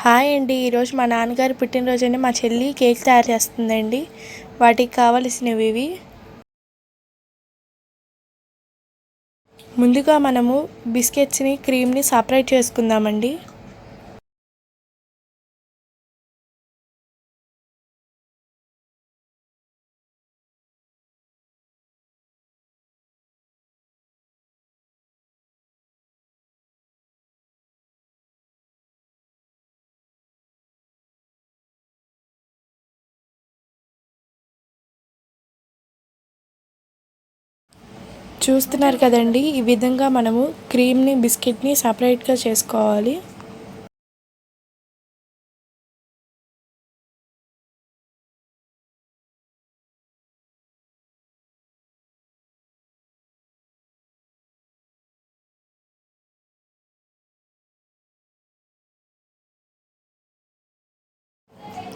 Hi అండి. ఈరోజు మా నాన్నగారి పుట్టినరోజని మా చెల్లి కేక్ తయారు చేస్తుందండి. వాటికి కావలసినవి ఇవి. ముందుగా మనము బిస్కెట్స్ని క్రీమ్ని సపరేట్ చేసుకుందామండి. చూస్తున్నారు కదండి, ఈ విధంగా మనము క్రీమ్ని బిస్కెట్ని సపరేట్గా చేసుకోవాలి.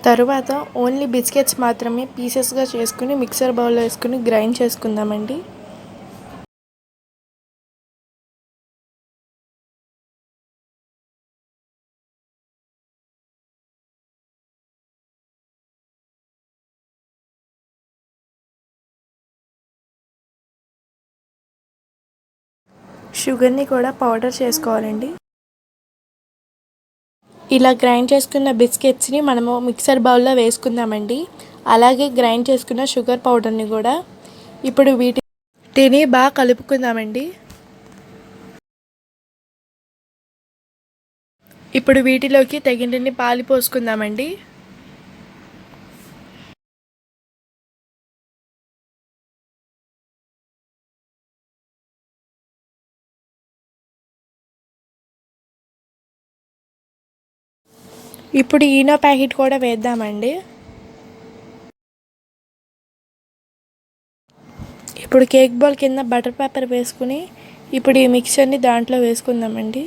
తరువాత ఓన్లీ బిస్కెట్స్ మాత్రమే పీసెస్గా చేసుకుని మిక్సర్ బౌల్లో వేసుకుని గ్రైండ్ చేసుకుందామండి. షుగర్ని కూడా పౌడర్ చేసుకోవాలండి. ఇలా గ్రైండ్ చేసుకున్న బిస్కెట్స్ని మనము మిక్సర్ బౌల్లో వేసుకుందామండి. అలాగే గ్రైండ్ చేసుకున్న షుగర్ పౌడర్ని కూడా. ఇప్పుడు వీటిని బాగా కలుపుకుందామండి. ఇప్పుడు వీటిలోకి తగినన్ని పాలు పోసుకుందామండి. ఇప్పుడు ఈనో ప్యాకెట్ కూడా వేద్దామండి. ఇప్పుడు కేక్ బాల్ కింద బటర్ పేపర్ వేసుకుని ఇప్పుడు ఈ మిక్చర్ని దాంట్లో వేసుకుందామండి.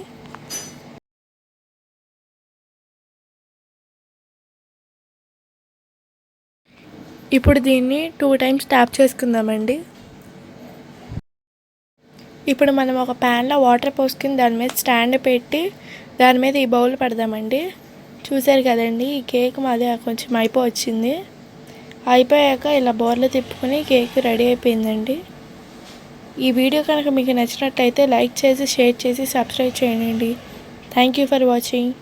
ఇప్పుడు దీన్ని 2 టైమ్స్ ట్యాప్ చేసుకుందామండి. ఇప్పుడు మనం ఒక ప్యాన్లో వాటర్ పోసుకుని దాని మీద స్టాండ్ పెట్టి దాని మీద ఈ బౌల్ పెడదామండి. చూసారు కదండి, ఈ కేక్ మాది కొంచెం అయిపోవచ్చింది. అయిపోయాక ఇలా బోర్లో తిప్పుకొని కేక్ రెడీ అయిపోయిందండి. ఈ వీడియో కనుక మీకు నచ్చినట్టయితే లైక్ చేసి, షేర్ చేసి, సబ్స్క్రైబ్ చేయండి. Thank you for watching.